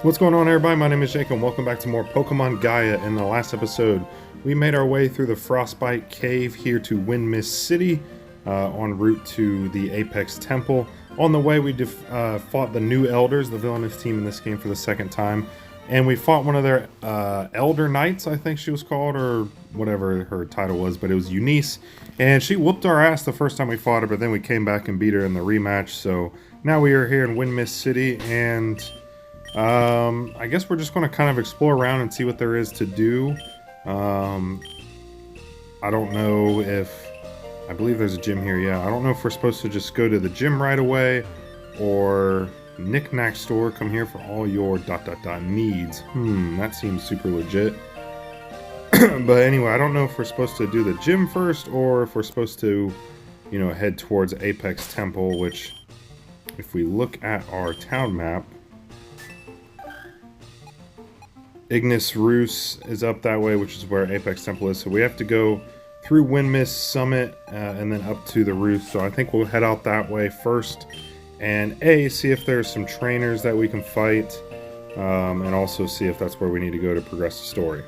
What's going on, everybody? My name is Jake and welcome back to more Pokemon Gaia. In the last episode, we made our way through the Frostbite Cave here to Windmist City, en route to the Apex Temple. On the way, we fought the new Elders, the villainous team in this game, for the second time. And we fought one of their Elder Knights, I think she was called, or whatever her title was, but it was Eunice. And she whooped our ass the first time we fought her, but then we came back and beat her in the rematch. So now we are here in Windmist City, and I guess we're just going to kind of explore around and see what there is to do. I don't know if... I believe there's a gym here, yeah. I don't know if we're supposed to just go to the gym right away, or knick-knack store, come here for all your ... needs. That seems super legit. But anyway, I don't know if we're supposed to do the gym first, or if we're supposed to, you know, head towards Apex Temple, which, if we look at our town map, Ignis Roost is up that way, which is where Apex Temple is. So we have to go through Windmist Summit and then up to the Roost. So I think we'll head out that way first and see if there's some trainers that we can fight, and also see if that's where we need to go to progress the story.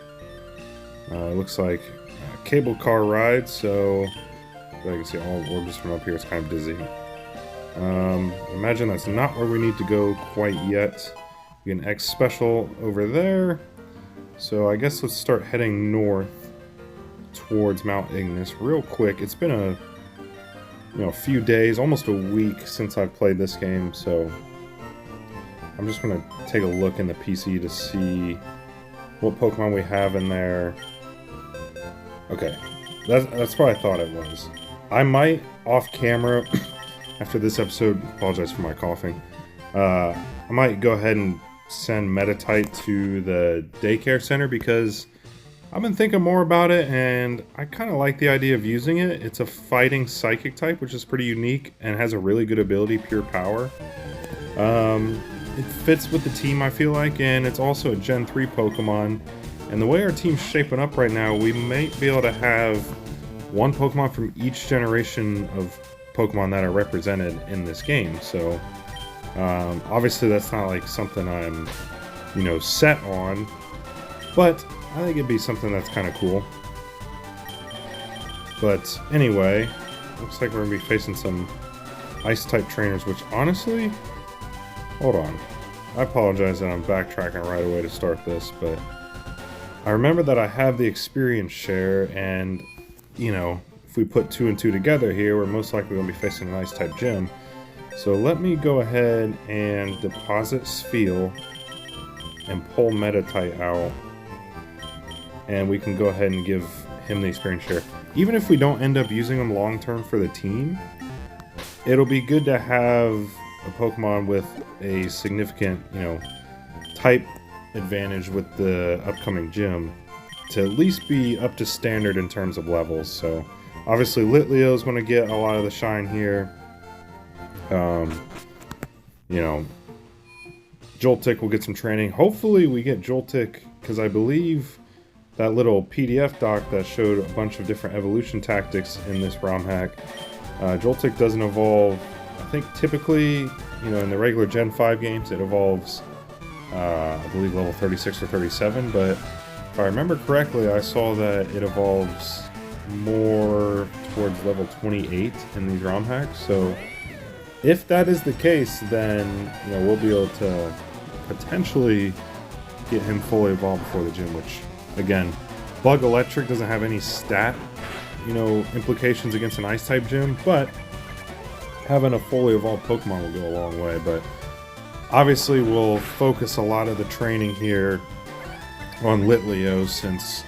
It looks like a cable car ride, so I can see all orbs from up here. It's kind of dizzy. Imagine that's not where we need to go quite yet. We get an X special over there. So I guess let's start heading north towards Mount Ignis real quick. It's been a few days, almost a week since I've played this game, so I'm just gonna take a look in the PC to see what Pokemon we have in there. Okay, that's what I thought it was. I might off camera after this episode. Apologize for my coughing. I might go ahead and send Metatite to the daycare center because I've been thinking more about it and I kind of like the idea of using it. It's a fighting psychic type, which is pretty unique and has a really good ability, Pure Power. It fits with the team, I feel like, and it's also a Gen 3 Pokemon. And the way our team's shaping up right now, we might be able to have one Pokemon from each generation of Pokemon that are represented in this game. So obviously that's not like something I'm, set on, but I think it'd be something that's kind of cool. But anyway, looks like we're gonna be facing some ice type trainers, which honestly, hold on, I apologize that I'm backtracking right away to start this, but I remember that I have the experience share, and if we put 2 and 2 together here, we're most likely gonna be facing an ice type gym. So let me go ahead and deposit Spheal and pull Metatite out, and we can go ahead and give him the experience share. Even if we don't end up using him long term for the team, it'll be good to have a Pokemon with a significant, type advantage with the upcoming gym to at least be up to standard in terms of levels. So obviously Litleo is going to get a lot of the shine here. Joltik will get some training. Hopefully we get Joltik, because I believe that little PDF doc that showed a bunch of different evolution tactics in this ROM hack, Joltik doesn't evolve. I think typically, in the regular Gen 5 games, it evolves, I believe, level 36 or 37, but if I remember correctly, I saw that it evolves more towards level 28 in these ROM hacks. So if that is the case, then we'll be able to potentially get him fully evolved before the gym, which, again, Bug Electric doesn't have any stat, implications against an ice type gym, but having a fully evolved Pokemon will go a long way. But obviously we'll focus a lot of the training here on Litleo, since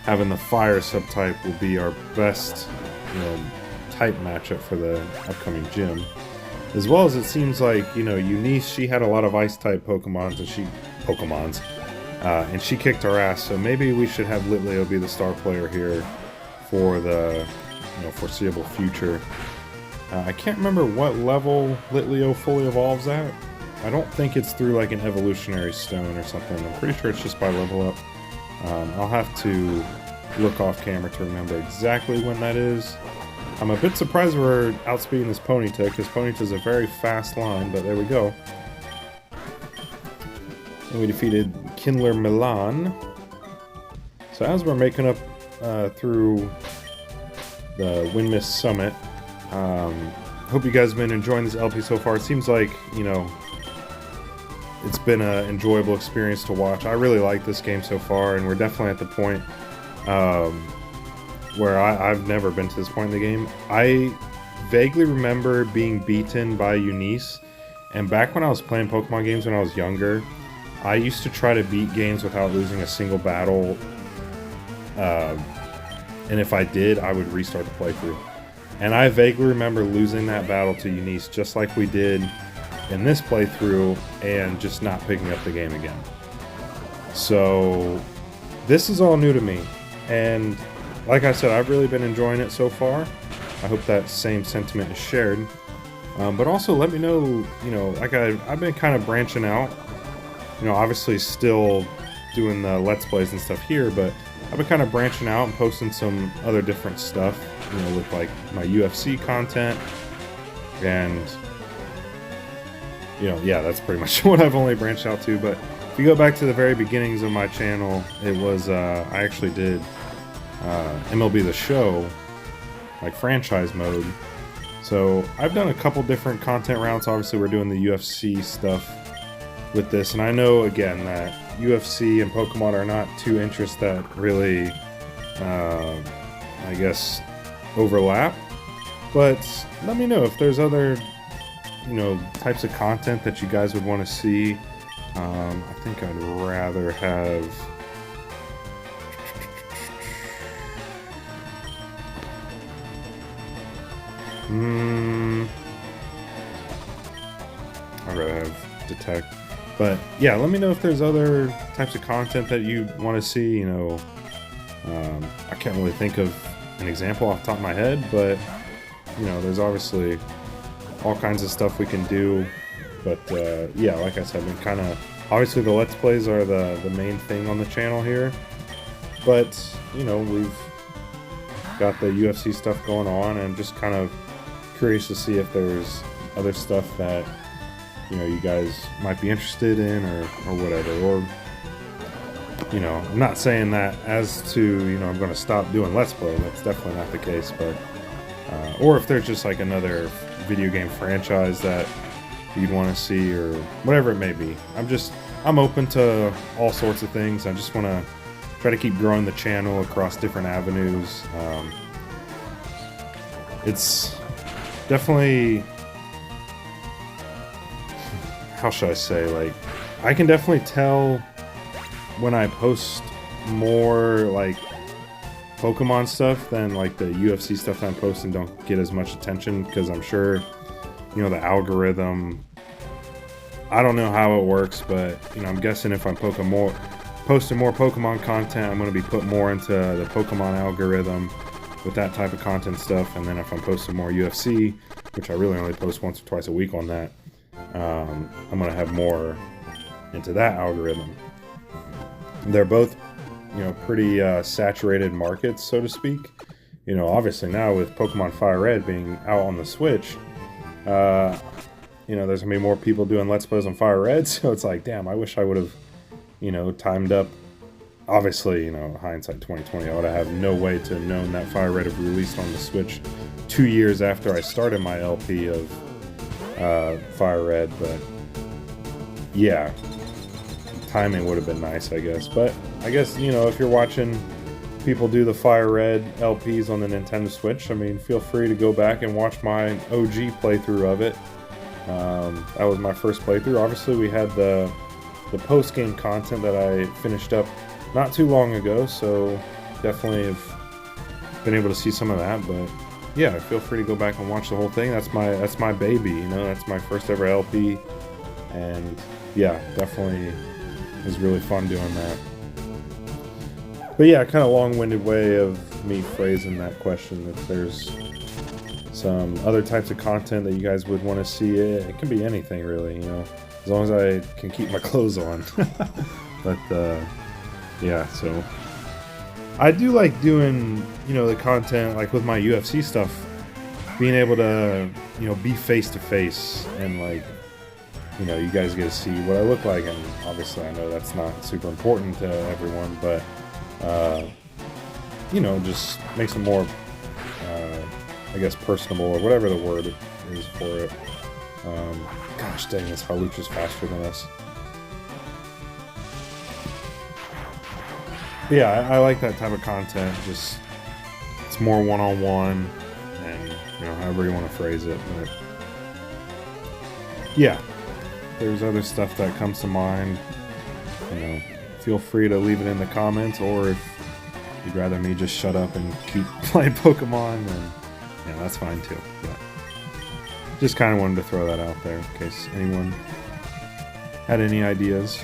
having the fire subtype will be our best, type matchup for the upcoming gym. As well as it seems like, Eunice, she had a lot of ice-type Pokemons, and she kicked our ass, so maybe we should have Litleo be the star player here for the, foreseeable future. I can't remember what level Litleo fully evolves at. I don't think it's through, like, an evolutionary stone or something. I'm pretty sure it's just by level up. I'll have to look off camera to remember exactly when that is. I'm a bit surprised we're outspeeding this Ponyta, because Ponyta's a very fast line, but there we go. And we defeated Kindler Milan. So as we're making up through the Windmist Summit, hope you guys have been enjoying this LP so far. It seems like, you know, it's been an enjoyable experience to watch. I really like this game so far, and we're definitely at the point where I've never been to this point in the game. I vaguely remember being beaten by Eunice, and back when I was playing Pokemon games when I was younger, I used to try to beat games without losing a single battle, and if I did, I would restart the playthrough. And I vaguely remember losing that battle to Eunice just like we did in this playthrough, and just not picking up the game again. So this is all new to me, and like I said, I've really been enjoying it so far. I hope that same sentiment is shared. But also let me know, you know, like I've been kind of branching out. You know, obviously still doing the Let's Plays and stuff here, but I've been kind of branching out and posting some other different stuff, you know, with like my UFC content, and you know, yeah, that's pretty much what I've only branched out to. But if you go back to the very beginnings of my channel, it was, I actually did MLB The Show, like franchise mode. So I've done a couple different content rounds. Obviously we're doing the UFC stuff with this, and I know again that UFC and Pokemon are not two interests that really, I guess, overlap. But let me know if there's other, you know, types of content that you guys would want to see. I think I'd rather have I'd rather have Detect. But yeah, let me know if there's other types of content that you want to see. You know, I can't really think of an example off the top of my head, but you know, there's obviously all kinds of stuff we can do. But yeah, like I said, I mean, kind of obviously the Let's Plays are the main thing on the channel here, but you know, we've got the UFC stuff going on, and I'm just kind of curious to see if there's other stuff that, you know, you guys might be interested in, or whatever. Or, you know, I'm not saying that as to, you know, I'm going to stop doing Let's Play. That's definitely not the case. But or if there's just like another video game franchise that you'd want to see, or whatever it may be. I'm open to all sorts of things. I just want to try to keep growing the channel across different avenues. It's definitely, how should I say, like, I can definitely tell when I post more like Pokemon stuff than like the UFC stuff that I'm posting don't get as much attention, because I'm sure, you know, the algorithm, I don't know how it works, but you know, I'm guessing if I'm posting more Pokemon content, I'm going to be put more into the Pokemon algorithm with that type of content stuff. And then if I'm posting more UFC, which I really only post once or twice a week on that, I'm going to have more into that algorithm. They're both, you know, pretty saturated markets, so to speak. You know, obviously now with Pokemon Fire Red being out on the Switch, you know, there's going to be more people doing Let's Plays on Fire Red, so it's like, damn, I wish I would have, you know, timed up. Obviously, you know, hindsight 2020, I would have no way to have known that Fire Red would be released on the Switch 2 years after I started my LP of Fire Red, but yeah, timing would have been nice, I guess. But I guess, you know, if you're watching people do the Fire Red LPs on the Nintendo Switch, I mean, feel free to go back and watch my OG playthrough of it. That was my first playthrough. Obviously, we had the post-game content that I finished up not too long ago, so definitely have been able to see some of that. But yeah, feel free to go back and watch the whole thing. That's my baby, you know, that's my first ever LP, and yeah, definitely is really fun doing that. But yeah, kind of long-winded way of me phrasing that question. If there's some other types of content that you guys would want to see, it can be anything really, you know, as long as I can keep my clothes on. But yeah, so I do like doing, you know, the content like with my UFC stuff, being able to, you know, be face to face and like, you know, you guys get to see what I look like, and obviously I know that's not super important to everyone, but you know, just makes it more, I guess, personable, or whatever the word is for it. Gosh dang, this Halucha's faster than us. But yeah, I like that type of content. Just, it's more one-on-one, and, you know, however you want to phrase it. But yeah, there's other stuff that comes to mind. You know, feel free to leave it in the comments, or if you'd rather me just shut up and keep playing Pokemon, then yeah, that's fine too. But just kind of wanted to throw that out there in case anyone had any ideas.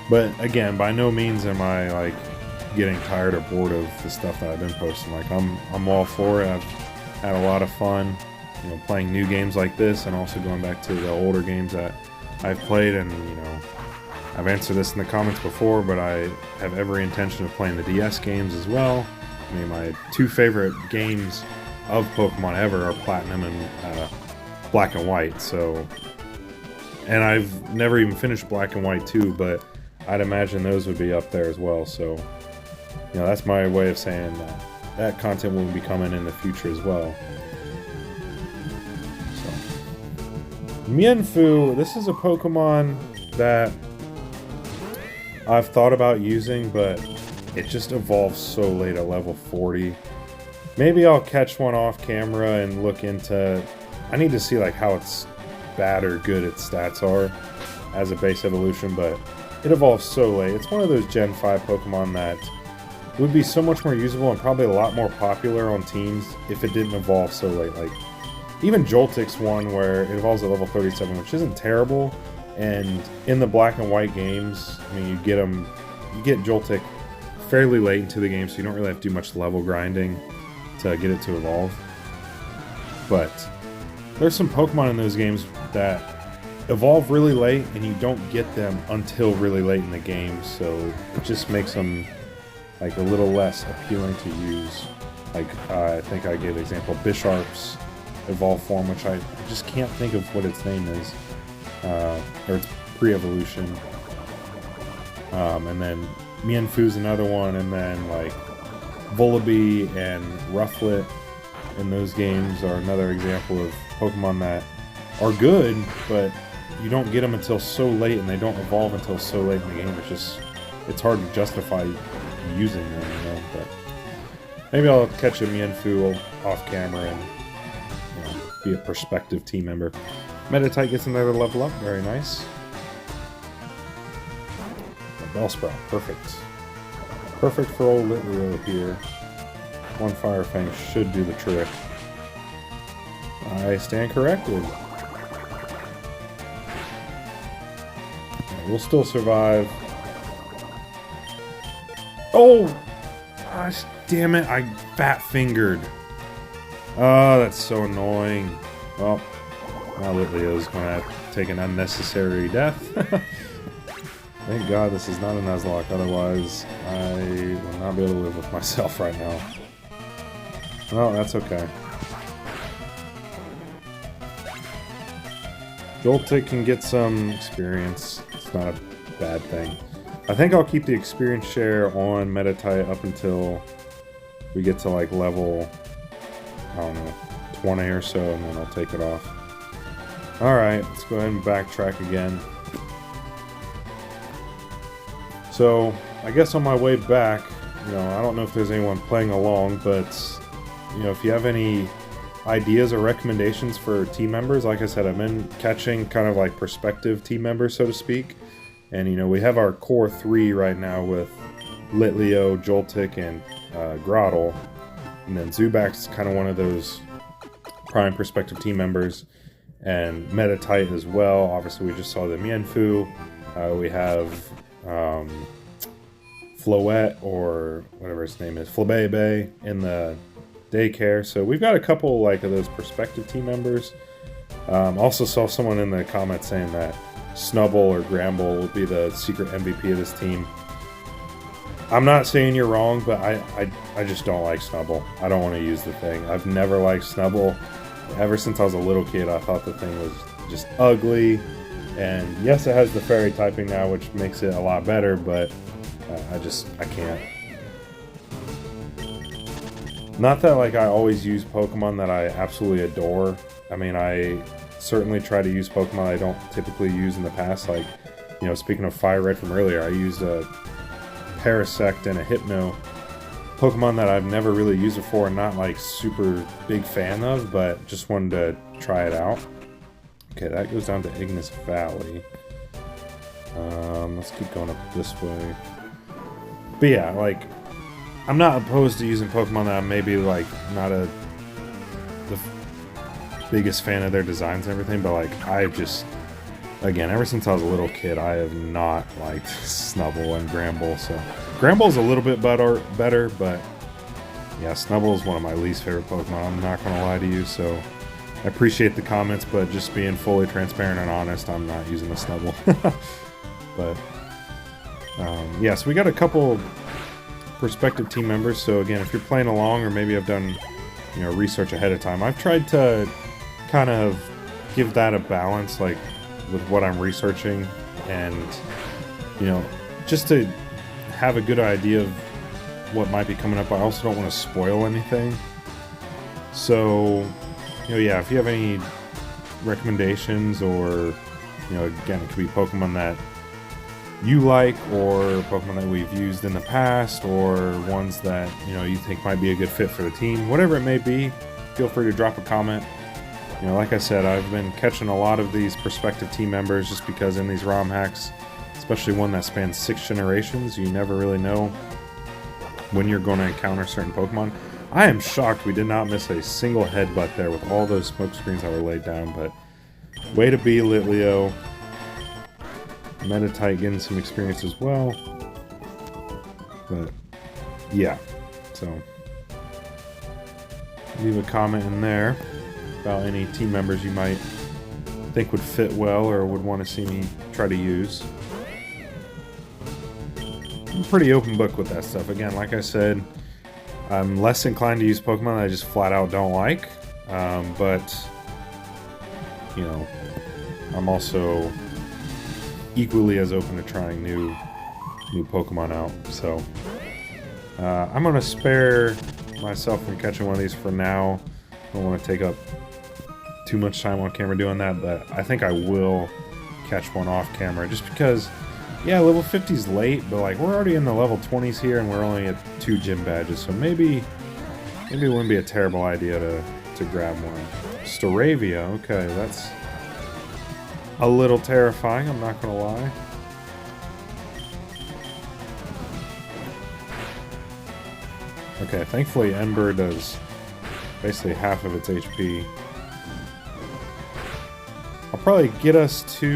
But again, by no means am I like getting tired or bored of the stuff that I've been posting. Like I'm all for it. I've had a lot of fun, you know, playing new games like this, and also going back to the older games that I've played. And you know, I've answered this in the comments before, but I have every intention of playing the DS games as well. I mean, my two favorite games of Pokemon ever are Platinum and Black and White. So, and I've never even finished Black and White 2, but I'd imagine those would be up there as well. So, you know, that's my way of saying that content will be coming in the future as well. So, Mienfoo, this is a Pokemon that I've thought about using, but it just evolves so late at level 40. Maybe I'll catch one off camera and look into... I need to see like how its bad or good its stats are as a base evolution, but it evolves so late. It's one of those Gen 5 Pokemon that would be so much more usable and probably a lot more popular on teams if it didn't evolve so late. Like, even Joltik's one where it evolves at level 37, which isn't terrible, and in the Black and White games, I mean, you get Joltik fairly late into the game, so you don't really have to do much level grinding to get it to evolve. But there's some Pokemon in those games that evolve really late, and you don't get them until really late in the game, so it just makes them like a little less appealing to use. Like, I think I gave the example Bisharp's evolved form, which I just can't think of what its name is, or its pre-evolution. And then Mienfoo's another one, and then like Vullaby and Rufflet in those games are another example of Pokemon that are good, but you don't get them until so late, and they don't evolve until so late in the game. It's hard to justify using them, you know. But maybe I'll catch a Mienfoo off camera and, you know, be a prospective team member. Meditite gets another level up, very nice. A Bellsprout, perfect. Perfect for old Litleo here. One Fire Fang should do the trick. I stand corrected. We'll still survive. Oh! Gosh damn it, I fat-fingered. Oh, that's so annoying. Well, now Litleo's gonna have to take an unnecessary death. Thank God this is not a Nuzlocke, otherwise I will not be able to live with myself right now. Well, that's okay. Joltik can get some experience. It's not a bad thing. I think I'll keep the experience share on Meditite up until we get to like level, I don't know, 20 or so, and then I'll take it off. Alright, let's go ahead and backtrack again. So, I guess on my way back, you know, I don't know if there's anyone playing along, but, you know, if you have any ideas or recommendations for team members, like I said, I've been catching kind of like prospective team members, so to speak. And, you know, we have our core 3 right now with Litleo, Joltik, and Grottle. And then Zubac's kind of one of those prime prospective team members. And Meditite as well. Obviously, we just saw the Mienfoo. We have Floette, or whatever his name is, Flabebe, in the daycare. So we've got a couple like of those prospective team members. Also saw someone in the comments saying that Snubbull or Gramble will be the secret MVP of this team. I'm not saying you're wrong, but I just don't like Snubbull. I don't want to use the thing. I've never liked Snubbull. Ever since I was a little kid, I thought the thing was just ugly. And yes, it has the fairy typing now, which makes it a lot better, but I can't. Not that like I always use Pokemon that I absolutely adore. I mean, I certainly try to use Pokemon I don't typically use in the past. Like, you know, speaking of Fire Red from earlier, I used a Parasect and a Hypno. Pokemon that I've never really used before and not like super big fan of, but just wanted to try it out. Okay, that goes down to Ignis Valley. Let's keep going up this way. But yeah, like, I'm not opposed to using Pokemon that I'm maybe like not the biggest fan of their designs and everything, but like I've just, again, ever since I was a little kid, I have not liked Snubbull and Gramble. So Gramble's a little bit better, but yeah, Snubbull is one of my least favorite Pokemon. I'm not gonna lie to you. So I appreciate the comments, but just being fully transparent and honest, I'm not using the Snubbull. But yeah, so we got a couple prospective team members. So again, if you're playing along, or maybe I've done, you know, research ahead of time, I've tried to kind of give that a balance, like with what I'm researching, and you know, just to have a good idea of what might be coming up. I also don't want to spoil anything. So, you know, yeah, if you have any recommendations, or, you know, again, it could be Pokemon that you like, or Pokemon that we've used in the past, or ones that, you know, you think might be a good fit for the team, whatever it may be, feel free to drop a comment. You know, like I said, I've been catching a lot of these prospective team members just because in these ROM hacks, especially one that spans 6 generations, you never really know when you're going to encounter certain Pokemon. I am shocked we did not miss a single headbutt there with all those smoke screens that were laid down, but way to be, Litleo. Meditite getting some experience as well. But yeah, so leave a comment in there about any team members you might think would fit well or would want to see me try to use. I'm pretty open book with that stuff. Again, like I said, I'm less inclined to use Pokemon that I just flat out don't like, but you know, I'm also equally as open to trying new Pokemon out. So I'm gonna spare myself from catching one of these for now. I don't want to take up too much time on camera doing that, but I think I will catch one off camera, just because, yeah, level 50's late, but like we're already in the level 20s here, and we're only at 2 gym badges, so maybe it wouldn't be a terrible idea to grab one. Staravia, okay, that's a little terrifying, I'm not gonna lie. Okay, thankfully Ember does basically half of its HP. I'll probably get us to,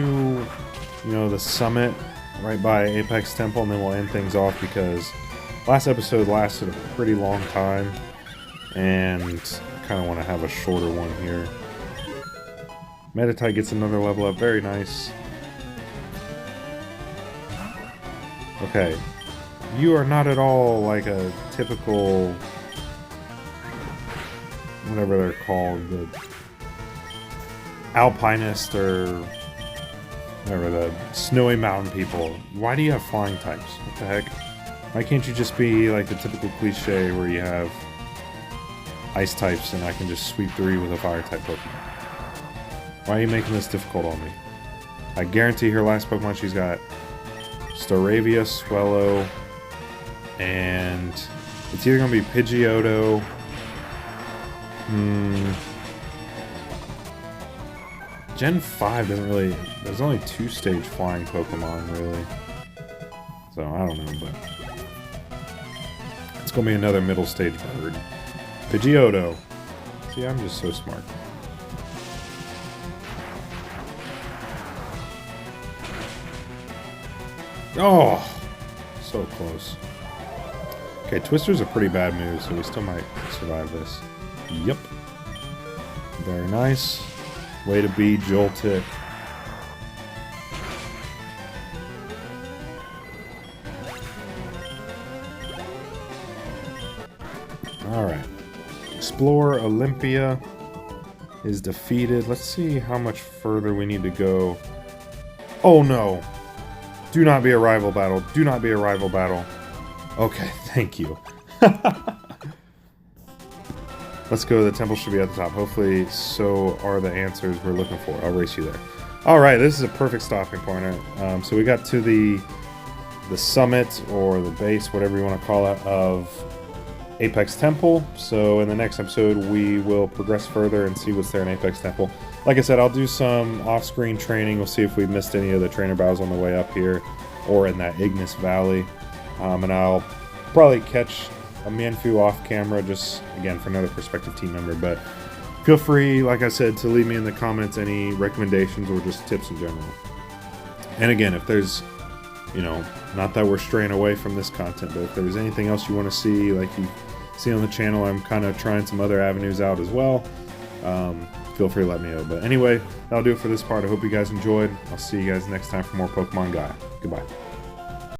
you know, the summit right by Apex Temple, and then we'll end things off, because last episode lasted a pretty long time, and I kind of want to have a shorter one here. Meditite gets another level up, very nice. Okay, you are not at all like a typical, whatever they're called, the alpinist or whatever, the snowy mountain people. Why do you have flying types? What the heck? Why can't you just be like the typical cliche where you have ice types and I can just sweep through you with a fire type Pokemon? Why are you making this difficult on me? I guarantee her last Pokemon she's got Staravia, Swellow, and it's either going to be Pidgeotto. Gen 5 doesn't really... There's only 2-stage flying Pokemon, really. So, I don't know, but... It's going to be another middle stage bird. Pidgeotto. See, I'm just so smart. Oh! So close. Okay, Twister's a pretty bad move, so we still might survive this. Yep. Very nice. Way to be, Joltik. Alright. Explore Olympia. is defeated. Let's see how much further we need to go. Oh no! Do not be a rival battle. Do not be a rival battle. Okay, thank you. Let's go. The temple should be at the top. Hopefully, so are the answers we're looking for. I'll race you there. All right, this is a perfect stopping point. So we got to the summit or the base, whatever you want to call it, of Apex Temple. So in the next episode, we will progress further and see what's there in Apex Temple. Like I said, I'll do some off-screen training. We'll see if we missed any of the trainer battles on the way up here or in that Ignis Valley. And I'll probably catch a Mienfoo off camera, just again for another prospective team member. But feel free, like I said, to leave me in the comments any recommendations or just tips in general. And again, if there's, you know, not that we're straying away from this content, but if there's anything else you want to see, like you see on the channel, I'm kind of trying some other avenues out as well. Feel free to let me know. But anyway, that'll do it for this part. I hope you guys enjoyed. I'll see you guys next time for more Pokemon Gaia. Goodbye.